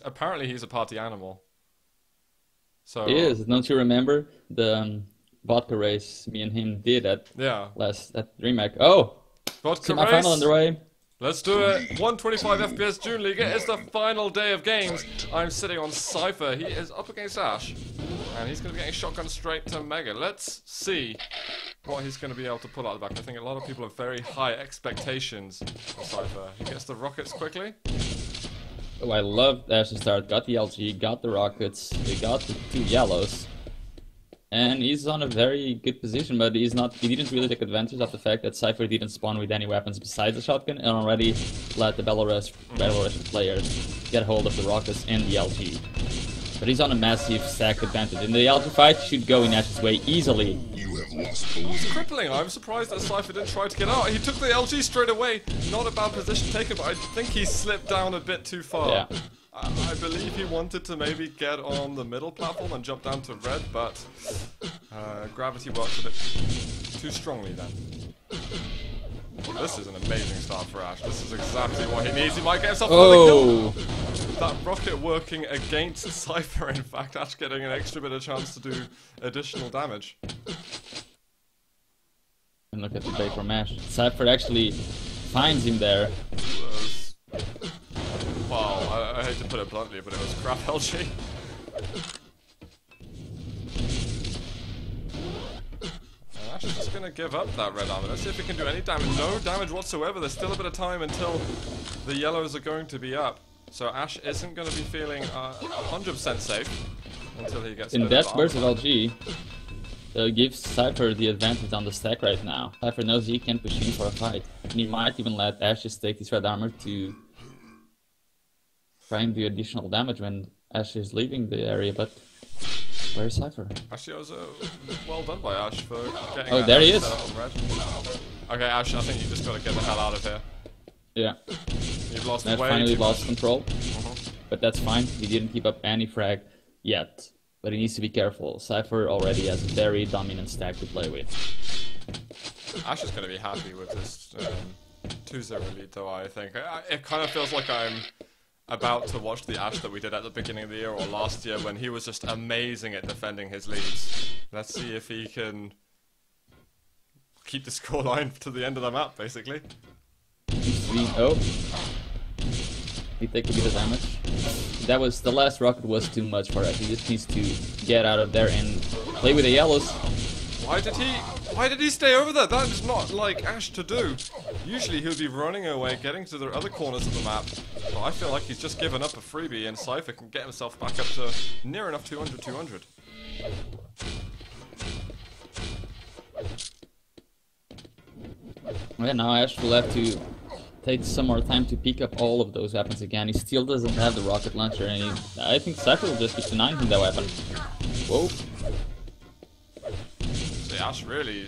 apparently he's a party animal. So He is. Don't you remember the vodka race me and him did at yeah, at DreamHack? Oh, vodka my final race. underway. Let's do it. 125 FPS June League. It is the final day of games. I'm sitting on Cypher. He is up against Ash, and he's going to be getting shotgun straight to Mega. Let's see what he's going to be able to pull out of the back. I think a lot of people have very high expectations for Cypher. He gets the rockets quickly. Oh, I love Ash's start. Got the LG, got the rockets, we got the 2 yellows. And he's on a very good position, but he didn't really take advantage of the fact that Cypher didn't spawn with any weapons besides the shotgun and already let the Battle Rush players get hold of the rockets and the LG. But he's on a massive stack advantage, and the LG fight should go in Ash's way easily. It's crippling. I'm surprised that Cypher didn't try to get out. He took the LG straight away. Not a bad position taken, but I think he slipped down a bit too far. Yeah. I believe he wanted to maybe get on the middle platform and jump down to red, but gravity works a bit too strongly then. Well, this is an amazing start for Ash. This is exactly what he needs. He might get himself another kill. That rocket working against Cypher, in fact. Ash getting an extra bit of chance to do additional damage. And look at the play from Ash. Cypher actually finds him there. Wow, I hate to put it bluntly, but it was crap LG. Ash is just gonna give up that red armor. Let's see if he can do any damage. No damage whatsoever. There's still a bit of time until the yellows are going to be up. So Ash isn't going to be feeling 100% safe until he gets in that burst of LG, gives Cypher the advantage on the stack right now. Cypher knows he can push in for a fight. And he might even let Ash just take this red armor to try and do additional damage when Ash is leaving the area, but where's Cypher? Actually, it was well done by Ash for getting Oh, there he is. Red. Okay, Ash, I think you just got to get the hell out of here. Yeah. You've lost Ash way finally too lost much. control, but that's fine. He didn't keep up any frag yet, but he needs to be careful. Cypher already has a very dominant stack to play with. Ash is going to be happy with this 2-0 lead, though, I think. It kind of feels like I'm about to watch the Ash that we did at the beginning of the year or last year when he was just amazing at defending his leads. Let's see if he can keep the scoreline to the end of the map, basically. Oh, he take a bit of damage. That was the last rocket was too much for us. He just needs to get out of there and play with the yellows. Why did he stay over there? That is not like Ash to do. Usually he would be running away, getting to the other corners of the map. But I feel like he's just given up a freebie, and Cypher can get himself back up to near enough 200. Yeah, now Ash will have to take some more time to pick up all of those weapons again. He still doesn't have the rocket launcher, and I think Cypher will just keep denying him that weapon. Whoa. See, Ash really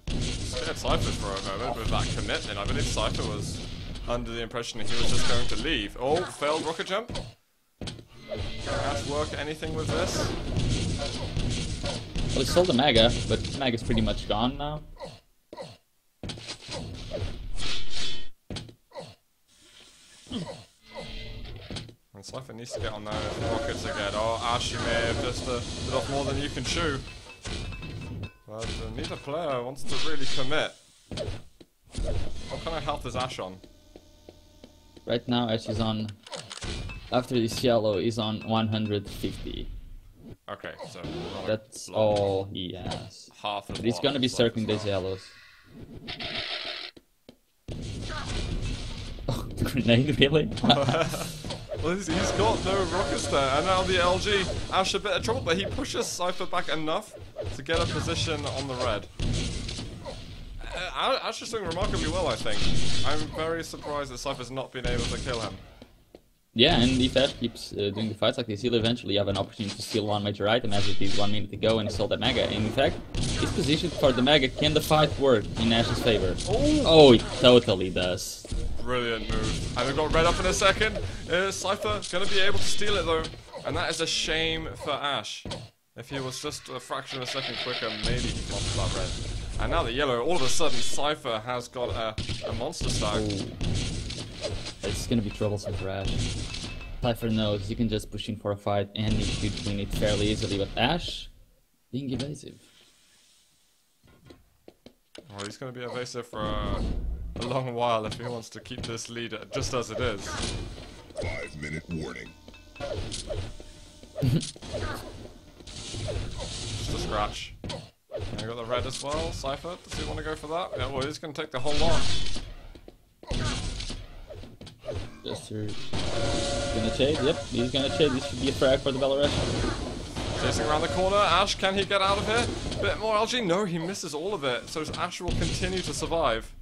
scared Cypher for a moment with that commitment. I believe Cypher was under the impression that he was just going to leave. Oh, failed rocket jump. Can Ash work anything with this? Well, he stole the Mega, but Maga's pretty much gone now. And Cypher needs to get on those rockets again. Oh, Ash, you may have just bit off more than you can chew. But neither player wants to really commit. What kind of health is Ash on? Right now, Ash is on, after this yellow, is on 150. Okay, so that's all he has. Half of but he's gonna be circling these yellows. Oh, grenade, really? Well, he's got no rockets there, and now the LG. Ash a bit of trouble, but he pushes Cypher back enough to get a position on the red. Ash is doing remarkably well, I think. I'm very surprised that Cypher's not been able to kill him. Yeah, and if Ash keeps doing the fights like this, he'll eventually have an opportunity to steal one major item as it is 1 minute to go and he stole that Mega. And in fact, his position for the Mega, can the fight work in Ash's favor? Oh, it totally does. Brilliant move. And we've got red up in a second. Cypher gonna be able to steal it though. And that is a shame for Ash. If he was just a fraction of a second quicker, maybe he lost that red. And now the yellow, all of a sudden Cypher has got a monster stack. Oh. It's gonna be troublesome for Ash. Cypher knows you can just push in for a fight and he should win it fairly easily, but Ash being evasive. Well, he's going to be evasive for a long while if he wants to keep this lead just as it is. 5-minute warning. Just a scratch. And I got the red as well. Cypher, does he want to go for that? Yeah, well, he's going to take the whole lot. Jester gonna chase, yep, he's gonna chase. This should be a frag for the Belarusian. Chasing around the corner, Ash, can he get out of here? Bit more LG, no, he misses all of it, so Ash will continue to survive.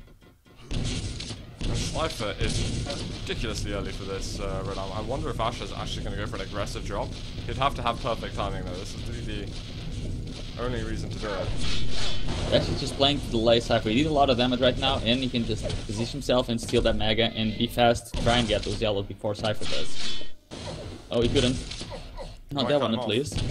And Cypher is ridiculously early for this red arm. I wonder if Ash is actually going to go for an aggressive drop. He'd have to have perfect timing though, this is the only reason to do it. Ash is just playing to delay Cypher. He did a lot of damage right now, and he can just position himself and steal that Mega and be fast, try and get those yellows before Cypher does. Oh, he couldn't. Not that one at least.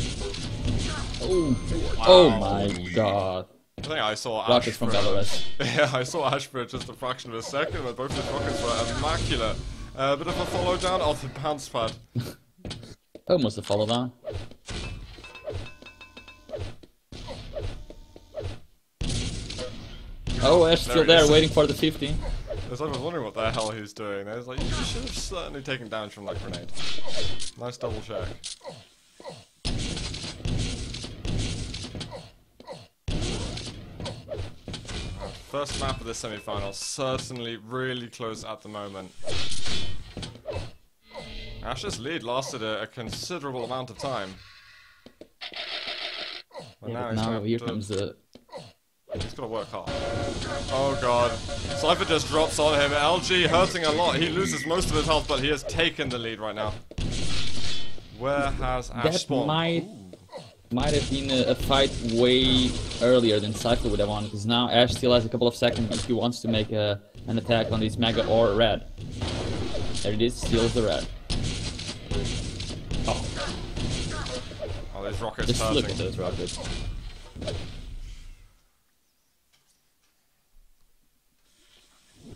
Oh, Wow. Oh my god. I think I saw Ash Rockets from for, Belarus. yeah, I saw Ash for just a fraction of a second, but both his rockets were immaculate. Bit of a follow down off the bounce pad. Almost a follow down. Oh, Ash still there, waiting for the 50. I was wondering what the hell he was doing. I was like, you should have certainly taken damage from that grenade. Nice double check. First map of the semi-final, certainly really close at the moment. Ash's lead lasted a considerable amount of time. But Yeah, now, but now here comes the... He's got to work hard. Oh god. Cypher just drops on him. LG hurting a lot. He loses most of his health, but he has taken the lead right now. Where has Ash That spawned? might have been a fight way earlier than Cypher would have won, because now Ash still has a couple of seconds if he wants to make an attack on this Mega or Red. There it is, steals the Red. Oh, Oh, those rockets just hurting. look at those rockets.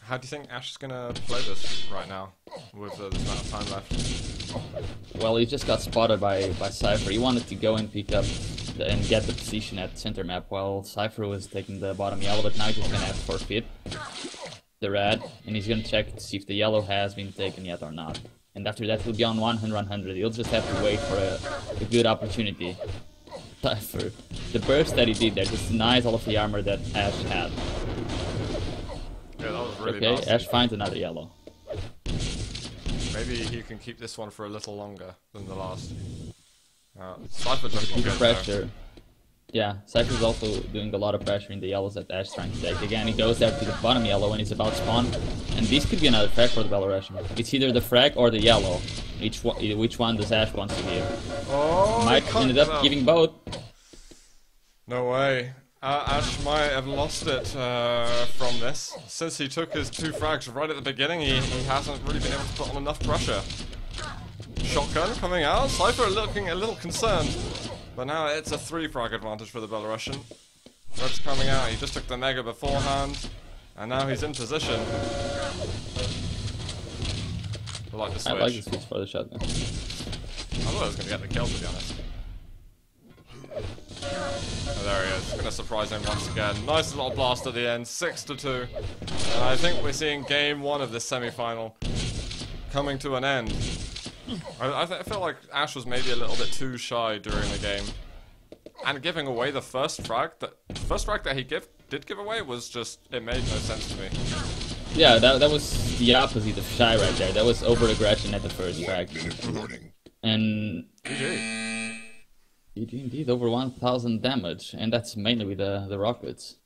How do you think Ash is gonna play this right now, with this amount of time left? Well, he just got spotted by Cypher. He wanted to go and pick up and get the position at center map while Cypher was taking the bottom yellow, but now he's just gonna have to forfeit the red, and he's gonna check to see if the yellow has been taken yet or not. And after that, he'll be on 100-100. He'll just have to wait for a good opportunity. Cypher, the burst that he did there just denies all of the armor that Ash had. Yeah, that was really Okay, nasty. Ash finds another yellow. Maybe he can keep this one for a little longer than the last. Cypher just Keep the good there. pressure. Yeah, Cypher's also doing a lot of pressure in the yellows that Ash trying to take. Again, he goes there to the bottom yellow when he's about to spawn. And this could be another frag for the Belarusian. It's either the frag or the yellow. Which one does Ash want to give? Oh, Might ended up giving both. No way. Ash might have lost it from this. Since he took his 2 frags right at the beginning, he hasn't really been able to put on enough pressure. Shotgun coming out. Cypher looking a little concerned. But now it's a 3 frag advantage for the Belarusian. Red's coming out. He just took the Mega beforehand. And now he's in position. I like the switch. I like the switch for the shotgun. I thought I was going to get the kill, to be honest. Oh, there he is. Going to surprise him once again. Nice little blast at the end. 6-2. And I think we're seeing game 1 of this semi-final coming to an end. I feel like Ash was maybe a little bit too shy during the game. And giving away the first frag that he did give away was just, it made no sense to me. Yeah, that was the opposite of shy right there. That was over-aggression at the first frag. And... GG. GG indeed, over 1000 damage. And that's mainly with the rockets.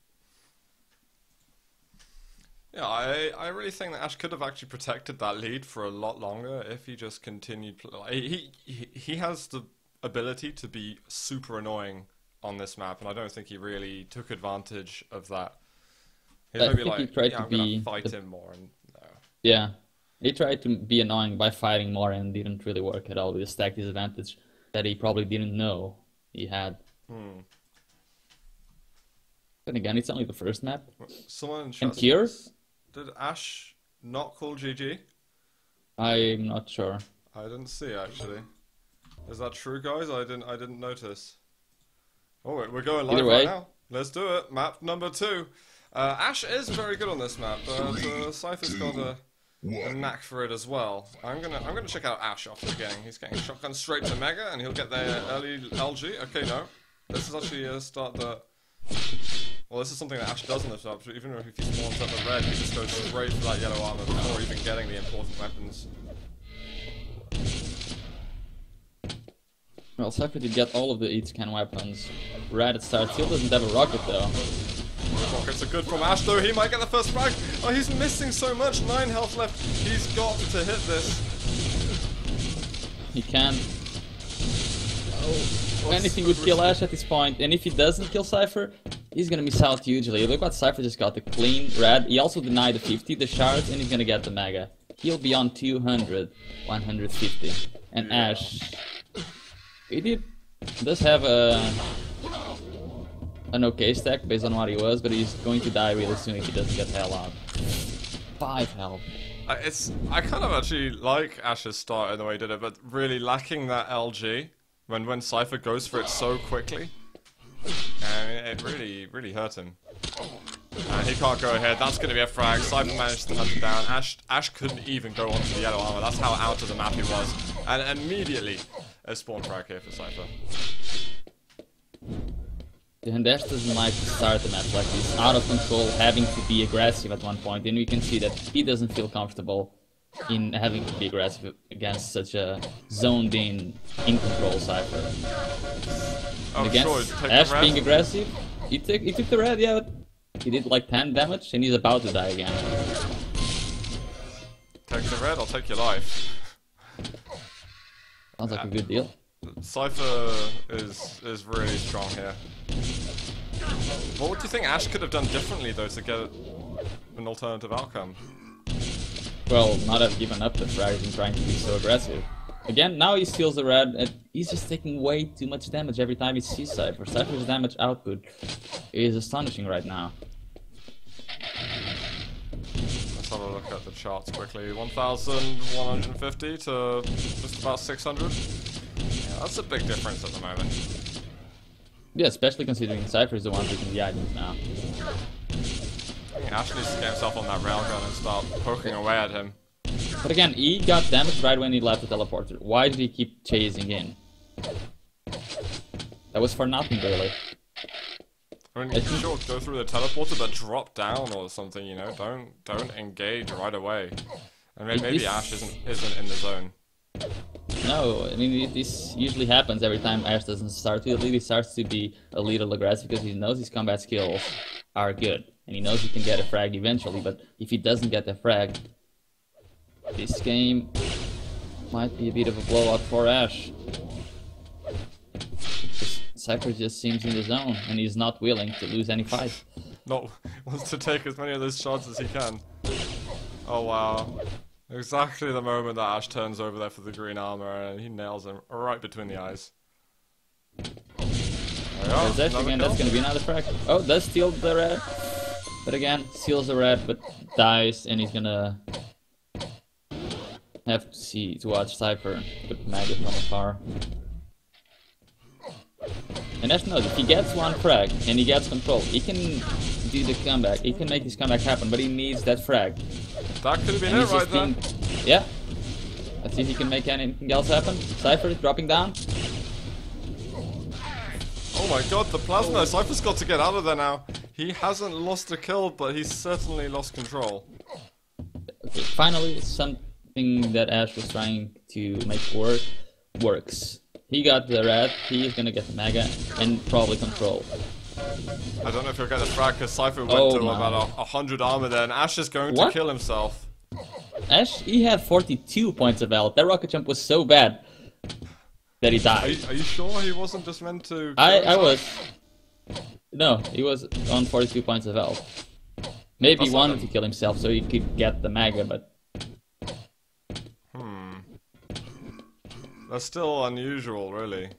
Yeah, I really think that Ash could have actually protected that lead for a lot longer if he just continued. He has the ability to be super annoying on this map, and I don't think he really took advantage of that. He was I maybe think he like, tried yeah, to I'm gonna be fight him more, and no. Yeah, he tried to be annoying by fighting more and didn't really work at all with the stack disadvantage that he probably didn't know he had. Then again, it's only the first map. Someone in And chat here? says, did Ash not call GG? I'm not sure. I didn't see actually. Is that true, guys? I didn't notice. Oh, wait, we're going live Either way. right now. Let's do it. Map number 2. Ash is very good on this map, but Cypher's got a knack for it as well. I'm gonna check out Ash after the beginning. He's getting shotgun straight to Mega, and he'll get there early LG. Okay, no, this is actually a start that. Well, this is something that Ash does in this map. Even if he spawns up the red, he just goes straight for that yellow armor before even getting the important weapons. Well, Cypher did get all of the E-scan weapons. Red at start still doesn't have a rocket though. Rockets are good from Ash though, he might get the first frag. Oh, he's missing so much, 9 health left. He's got to hit this. He can. Oh, anything would kill Ash at this point, and if he doesn't kill Cypher, he's gonna miss out hugely. Look what Cypher just got, the clean red. He also denied the 50, the shards, and he's gonna get the Mega. He'll be on 200, 150. And yeah. Ash, he does have an okay stack based on what he was, but he's going to die really soon if he doesn't get the hell out. 5 health. I kind of actually like Ash's start in the way he did it, but really lacking that LG when Cypher goes for it so quickly. It really hurt him. And he can't go ahead. That's going to be a frag. Cypher managed to hunt it down. Ash couldn't even go onto the yellow armor. That's how out of the map he was. And immediately a spawn frag here for Cypher. And Ash doesn't like to start the match like this, out of control, having to be aggressive at one point, and we can see that he doesn't feel comfortable in having to be aggressive against such a zoned-in control Cypher. Oh, against Ash being aggressive, he took the red, yeah, but he did like 10 damage, and he's about to die again. Take the red, I'll take your life. Sounds like a good deal. Cypher is really strong here. What would you think Ash could have done differently though to get an alternative outcome? Well, not have given up the frag and trying to be so aggressive. Again, now he steals the red, and he's just taking way too much damage every time he sees Cypher. Cypher's damage output is astonishing right now. Let's have a look at the charts quickly. 1,150 to just about 600. Yeah, that's a big difference at the moment. Yeah, especially considering Cypher is the one taking the items now. I think Ash needs to get himself on that railgun and start poking away at him. But again, he got damaged right when he left the teleporter. Why did he keep chasing in? That was for nothing, really. I mean, you can sure go through the teleporter, but drop down or something, you know? Don't engage right away. And maybe Ash isn't in the zone. No, I mean, this usually happens every time Ash doesn't start to lead. He starts to be a little aggressive because he knows his combat skills are good. And he knows he can get a frag eventually, but if he doesn't get a frag, this game might be a bit of a blowout for Ash. Cypher just seems in the zone, and he's not willing to lose any fight. No, wants to take as many of those shots as he can. Oh wow. Exactly the moment that Ash turns over there for the green armor, and he nails him right between the eyes. There's Ash again, that's gonna be another frag. Oh, does steal the red. But again, steals the red, but dies, and he's gonna have to watch Cypher put Mega from afar. And Ash knows if he gets one frag and he gets control, he can do the comeback. He can make his comeback happen, but he needs that frag. That could have been it right there. Yeah. Let's see if he can make anything else happen. Cypher dropping down. Oh my god, the plasma! Cypher's got to get out of there now. He hasn't lost a kill, but he's certainly lost control. Okay, finally something that Ash was trying to make works. He got the red, he's gonna get the Mega, and probably control. I don't know if he'll get the frag, because Cypher went to about 100 armor there, and Ash is going to kill himself. Ash, he had 42 points of health. That rocket jump was so bad that he died. Are you sure he wasn't just meant to I was. No, he was on 42 points of health. Maybe he wanted to kill himself so he could get the Mega, but... That's still unusual, really.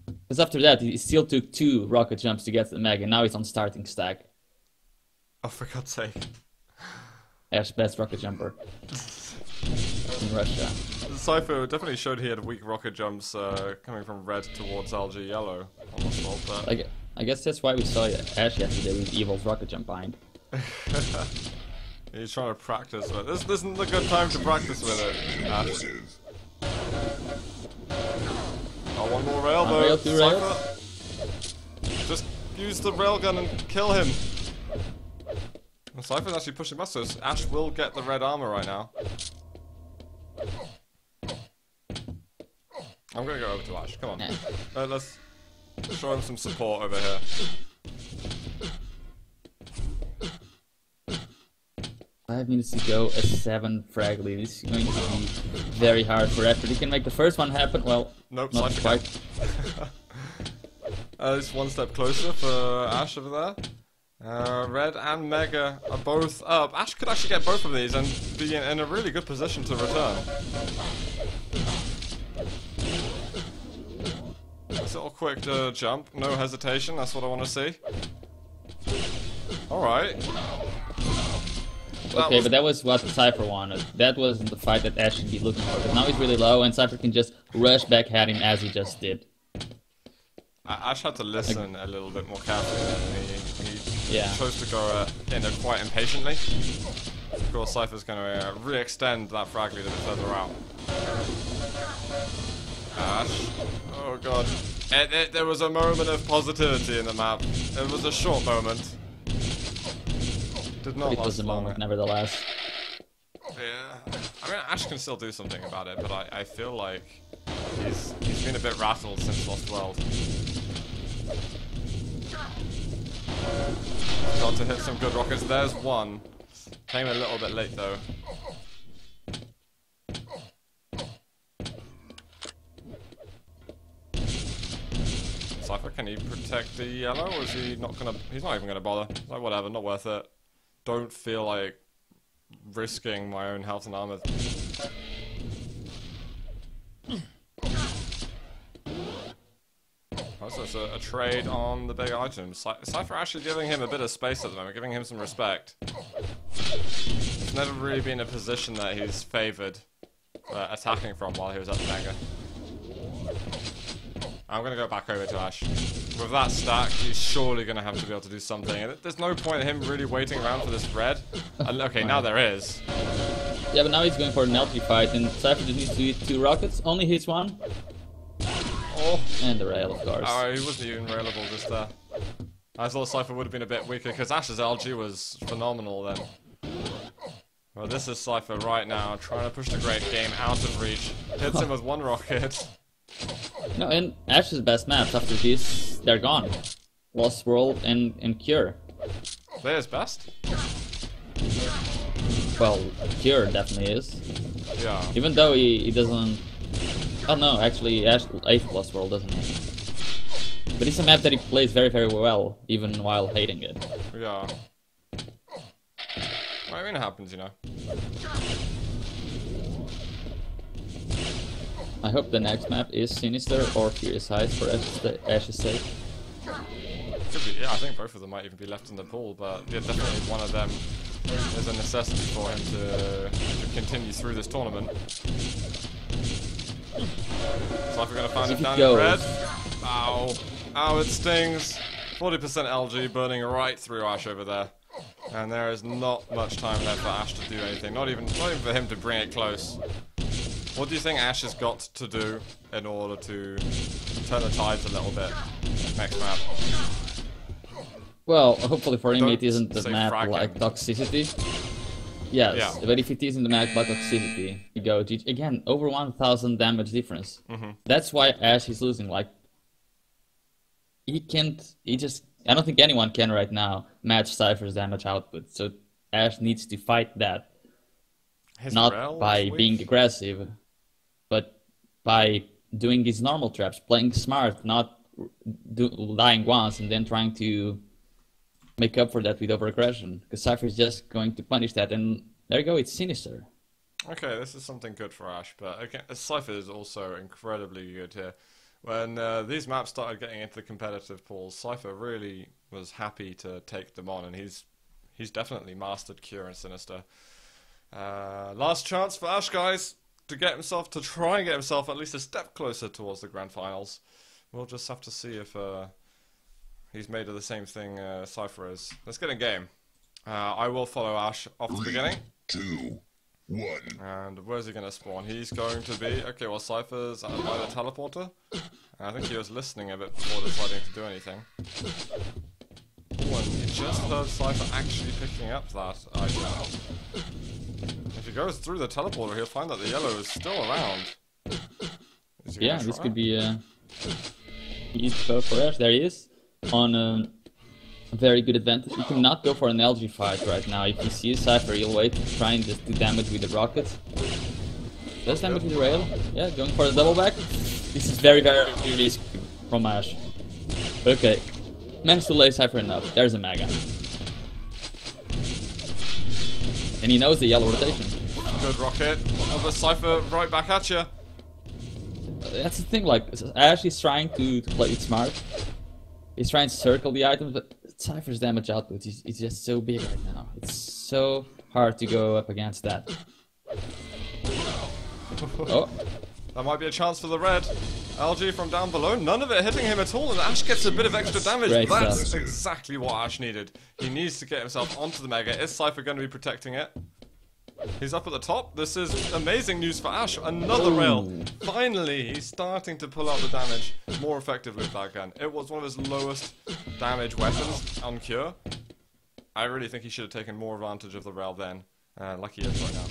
Because after that, he still took 2 rocket jumps to get the Mega, and now he's on starting stack. Oh, for God's sake. Ash's best rocket jumper in Russia. Cypher definitely showed he had weak rocket jumps coming from red towards LG yellow on the spot, but... I guess that's why we saw Ash yesterday with Evil's rocket jump behind. He's trying to practice with it. This isn't a good time to practice with it, Ash. Oh, one more rail though. Rail, two rails. Just use the railgun and kill him. And Cypher's actually pushing back, so Ash will get the red armor right now. I'm gonna go over to Ash. Come on. Let's show him some support over here. 5 minutes to go, a 7 frag lead. This is going to be very hard for Ash, but he can make the first one happen. Well, nope, not quite. It's one step closer for Ash over there. Red and Mega are both up. Ash could actually get both of these and be in a really good position to return. Nice little quick jump, no hesitation, that's what I want to see. Alright. Okay, but that was what Cypher wanted. That was the fight that Ash should be looking for. But now he's really low, and Cypher can just rush back at him as he just did. Ash had to listen a little bit more carefully. He chose to go in it quite impatiently. Of course, Cypher's going to re-extend that frag lead a bit further out. Ash. Oh god. There was a moment of positivity in the map. It was a short moment. Did not it was a moment, nevertheless. Yeah. I mean, Ash can still do something about it, but I feel like he's been a bit rattled since Lost World. Got to hit some good rockets. There's one. Came a little bit late though. Cypher, can he protect the yellow, or is he not gonna... He's not even gonna bother. He's like, whatever, not worth it. Don't feel like risking my own health and armor. So it's a trade on the big items. Cypher actually giving him a bit of space at the moment, giving him some respect. He's never really been in a position that he's favoured attacking from while he was at the Mega. I'm going to go back over to Ash. With that stack, he's surely going to have to be able to do something. There's no point in him really waiting around for this red. Okay, now there is. Yeah, but now he's going for an LP fight, and Cypher just needs to hit 2 rockets. Only hits 1. Oh. And the rail, of course. Oh, he wasn't even railable just there. I thought Cypher would have been a bit weaker, because Ash's LG was phenomenal then. Well, this is Cypher right now, trying to push the great game out of reach. Hits him with 1 rocket. No, and Ash's best maps after this, they're gone. Lost World and Cure. They're his best? Well, Cure definitely is. Yeah. Even though he doesn't... Oh no, actually Ash 8th Lost World, doesn't he? But it's a map that he plays very, very well, even while hating it. Yeah. I mean, it happens, you know. I hope the next map is Sinister or Furious Heights for Ash's sake. Could be, yeah, I think both of them might even be left in the pool, but yeah, definitely one of them is a necessity for him to continue through this tournament. So if we're going to find him down in red. Ow. Ow, it stings. 40% LG burning right through Ash over there. And there is not much time left for Ash to do anything. Not even for him to bring it close. What do you think Ash has got to do in order to turn the tides a little bit next map? Well, hopefully for him it isn't the map like Toxicity. Yes, yeah. But if it isn't the map like Toxicity, you go again over 1,000 damage difference. That's why Ash is losing. Like he can't. I don't think anyone can right now match Cypher's damage output. So Ash needs to fight that. Not by being aggressive, but by doing these normal traps, playing smart, not dying once and then trying to make up for that with over-aggression. Because Cypher is just going to punish that, and there you go, it's Sinister. Okay, this is something good for Ash, but again, Cypher is also incredibly good here. When these maps started getting into the competitive pools, Cypher really was happy to take them on, and he's definitely mastered Cure and Sinister. Last chance for Ash, guys. to try and get himself at least a step closer towards the grand finals. We'll just have to see if he's made of the same thing Cypher is. Let's get in game. I will follow Ash off the beginning. 2, 1. And where's he going to spawn? He's going to be... Okay, well, Cypher's by the teleporter. I think he was listening a bit before deciding to do anything. Oh, and you just heard Cypher actually picking up that item. If he goes through the teleporter, he'll find that the yellow is still around. Yeah, this could be easy to go for Ash. There he is, on a very good advantage. You cannot go for an LG fight right now. If you see a Cypher, you'll wait, try and just do damage with the rocket. Does damage with the rail? Yeah, going for the double back. This is very, very risky from Ash. Okay, managed to lay Cypher enough. There's a Mega. And he knows the yellow rotation. Good rocket. Another Cypher right back at you. That's the thing, like, Ash is trying to play it smart. He's trying to circle the items, but Cypher's damage output is just so big right now. It's so hard to go up against that. Oh. That might be a chance for the red. LG from down below, none of it hitting him at all, and Ash gets a bit of extra damage. Great That's stuff. exactly what Ash needed. He needs to get himself onto the Mega. Is Cypher going to be protecting it? He's up at the top. This is amazing news for Ash. Another rail. Finally, he's starting to pull out the damage more effectively with that gun. It was one of his lowest damage weapons on Cure. I really think he should have taken more advantage of the rail then, like he is right now.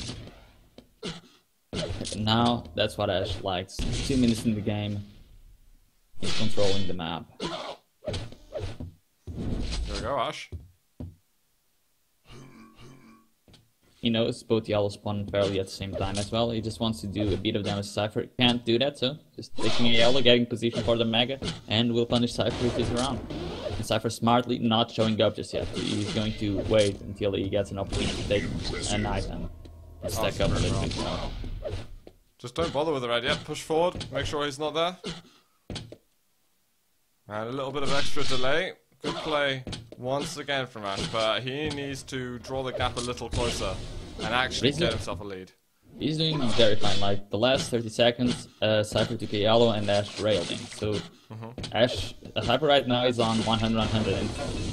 Now, that's what Ash likes. 2 minutes in the game, he's controlling the map. There we go, Ash. He knows both yellow spawn fairly at the same time as well. He just wants to do a bit of damage to Cypher. Can't do that, so just taking a yellow, getting position for the Mega, and will punish Cypher if he's around. And Cypher smartly not showing up just yet. He's going to wait until he gets an opportunity to take an item and stack up a little bit more. Just don't bother with the red yet. Push forward. Make sure he's not there. And a little bit of extra delay. Good play once again from Ash, but he needs to draw the gap a little closer and actually get himself a lead. He's doing very fine. Like the last 30 seconds, Cypher took a yellow and Ash railed him. So Cypher right now is on 100, and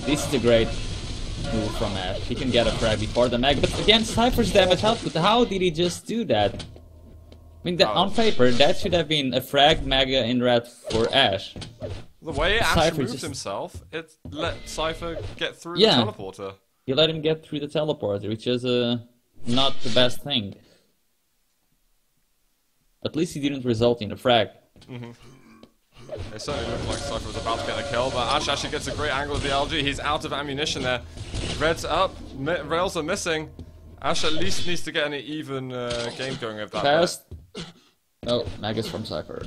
this is a great move from Ash. He can get a frag before the Mega, but again, Cypher's damage output. How did he just do that? I mean, on paper, that should have been a frag Mega in red for Ash. The way Ash Cypher moved just... himself, it let Cypher get through Yeah. the teleporter. You let him get through the teleporter, which is not the best thing. At least he didn't result in a frag. It certainly looked like Cypher was about to get a kill, but Ash actually gets a great angle of the LG. He's out of ammunition there. Red's up, rails are missing. Ash at least needs to get an even game going with that. Fast. Oh, Megas from Cypher.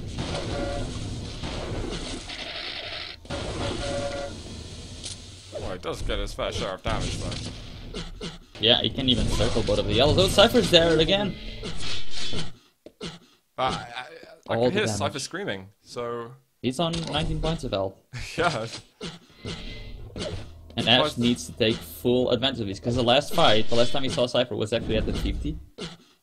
Well, he does get his fair share of damage though. Yeah, he can even circle both of the yellows. Oh, Cypher's there again. I All can the hear damage. Cypher screaming, so He's on 19 points of health. yeah. And Ash needs to take full advantage of this, because the last time we saw Cypher was actually at the 50.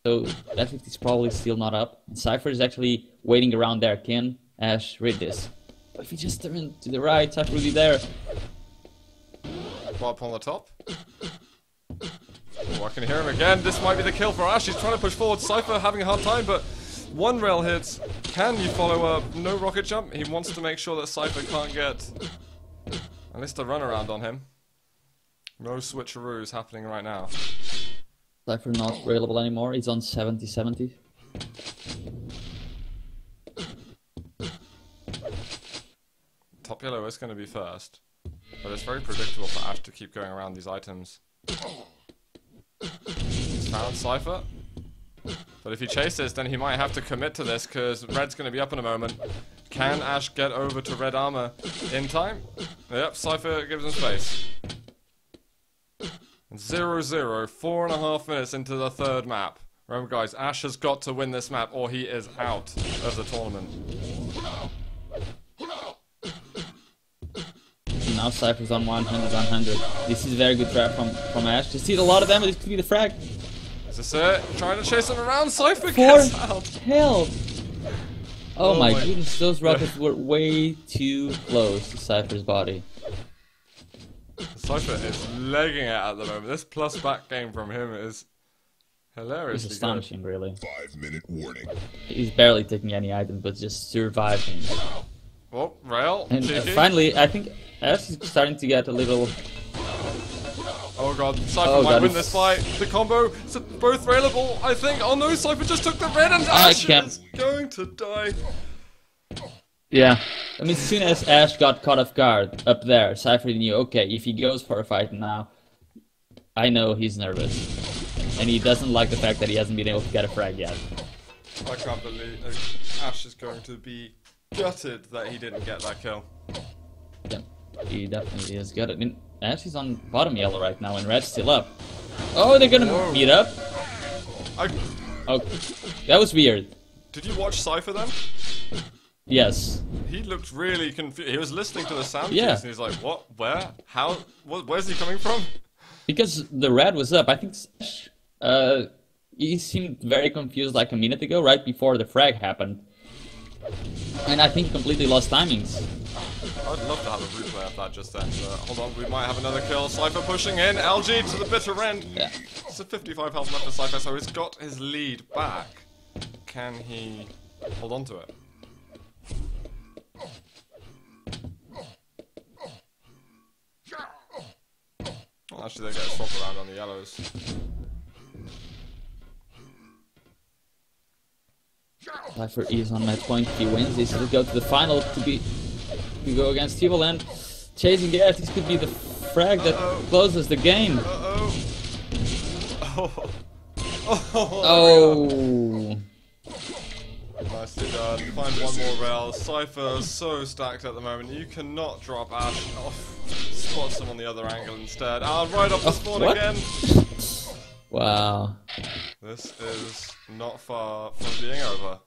So that 50 is probably still not up. And Cypher is actually waiting around there. Can Ash rid this? But if he just turned to the right, Cypher will be there. Up on the top. Oh, I can hear him again. This might be the kill for Ash. He's trying to push forward. Cypher having a hard time, but one rail hits. Can you follow up? No rocket jump. He wants to make sure that Cypher can't get at least a runaround on him. No switcheroos happening right now. Cypher not available anymore. He's on 70-70. Top yellow is going to be first, but it's very predictable for Ash to keep going around these items. He's found Cypher, but if he chases, then he might have to commit to this, because red's going to be up in a moment. Can Ash get over to red armor in time? Yep, Cypher gives him space. 0-0, 4.5 minutes into the third map. Remember guys, Ash has got to win this map or he is out of the tournament. Now Cypher's on 100. This is a very good trap from Ash. Just hit a lot of damage. This could be the frag. Is this it? Trying to chase him around. Cypher 4 gets out. health. Oh my my- goodness, those rockets were way too close to Cypher's body. Cypher is legging it at the moment. This plus back game from him is It's hilariously good. astonishing, really. 5-minute warning. He's barely taking any items, but just surviving. Oh, rail. And cheeky. finally, I think Ash is starting to get a little... Oh god, Cypher Oh might god, win it's- this fight. The combo is both railable, I think. Oh no, Cypher just took the red and I Ash can't- is going to die. Yeah. I mean, as soon as Ash got caught off guard up there, Cypher knew, okay, if he goes for a fight now, I know he's nervous. And he doesn't like the fact that he hasn't been able to get a frag yet. I can't believe Ash is going to be gutted that he didn't get that kill. Yeah, he definitely is good. I mean, Ash is on bottom yellow right now, and Red's still up. Oh, they're gonna Whoa. meet up? I, Oh, that was weird. did you watch Cypher then? Yes. He looked really confused. He was listening to the sound Yeah. cues and he's like, what? Where? How? Where's he coming from? Because the red was up, I think he seemed very confused like a minute ago, right before the frag happened. And I think he completely lost timings. I'd love to have a replay of that just then. But hold on, we might have another kill. Cypher pushing in. LG to the bitter end. Yeah. It's a 55 health left for Cypher, so he's got his lead back. Can he hold on to it? Well, actually, they get a swap around on the yellows. Cypher is on match point. If he wins, this will go to the final to go against Evil, and chasing gas. This could be the frag that closes the game. Uh-oh. Oh. Oh. Nicely done. Find one more rail. Cypher so stacked at the moment. You cannot drop Ash off. Spots him on the other angle instead. Right off the spawn what? again. Wow. This is not far from being over.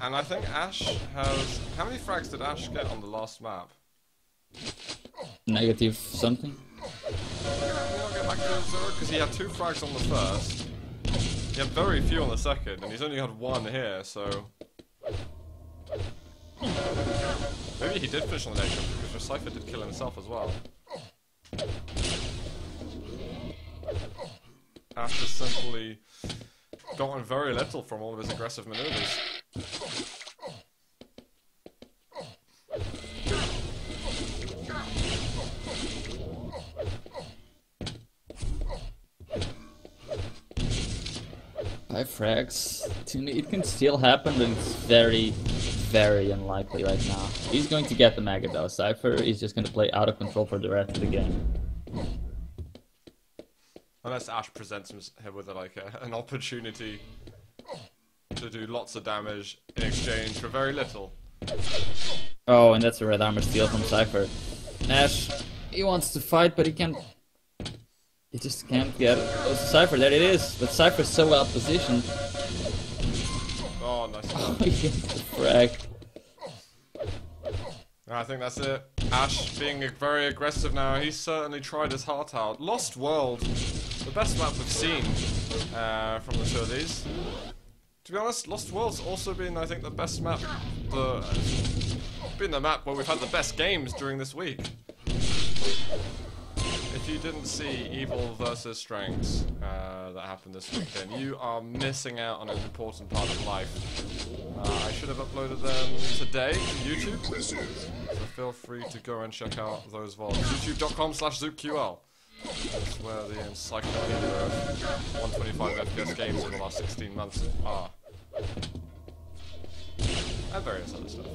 And I think Ash has... How many frags did Ash get on the last map? Negative something. Can we not get back to 0? Because he had 2 frags on the first. He had very few on the second, and he's only had 1 here, so... Maybe he did finish on the negative, because Cypher did kill himself as well. Ash has simply gotten very little from all of his aggressive maneuvers. Five frags. To me, it can still happen, but it's very, very unlikely right now. He's going to get the Mega though. Cypher is just going to play out of control for the rest of the game. Unless Ash presents him with an opportunity to do lots of damage in exchange for very little. Oh, and that's a red armor steal from Cypher. Ash, he wants to fight, but he can't. He just can't get close to Cypher. There it is. But Cypher's so well positioned. Oh, nice. Oh, he gets the frag. I think that's it. Ash being very aggressive now. He's certainly tried his heart out. Lost World, the best map we've seen from the two of these. To be honest, Lost World's also been, I think, the best map. Been the map where we've had the best games during this week. If you didn't see Evil versus Strengths that happened this weekend, you are missing out on an important part of life. I should have uploaded them today to YouTube, so feel free to go and check out those VODs. YouTube.com/ZoopQL. That's where the encyclopedia of 125 FPS games in the last 16 months are. And various other stuff.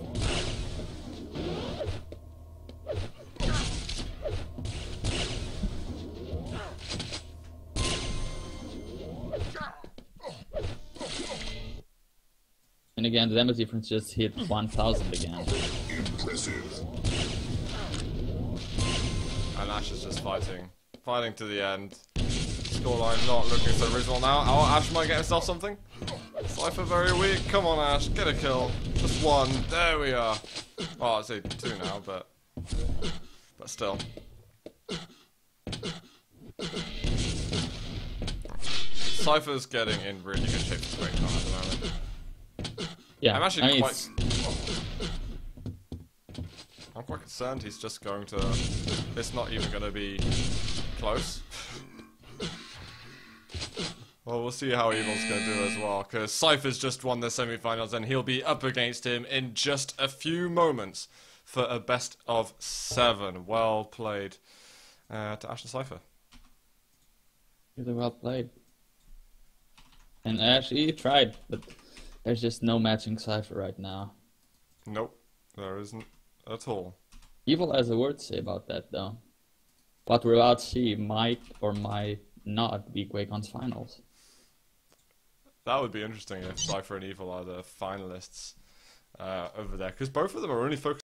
And again, the damage difference just hit 1000 again. Impressive. And Ash is just fighting to the end. Scoreline not looking so reasonable now. Oh, Ash might get himself something. Cypher very weak. Come on, Ash, get a kill. Just 1. There we are. Oh, I'd say 2 now, but still. Cypher's getting in really good shape for QuakeCon at the moment. Yeah, I'm actually it's- I'm quite concerned he's just going to... It's not even going to be close. Well, we'll see how Evil's going to do as well, because Cypher's just won the semi-finals and he'll be up against him in just a few moments for a best of 7. Well played to Ash and Cypher. Really well played. And actually, he tried, but there's just no matching Cypher right now. Nope, there isn't at all. Evil has a word to say about that, though. What we're about to see might or might not be QuakeCon's finals. That would be interesting if Cypher and Evil are the finalists over there, because both of them are only focused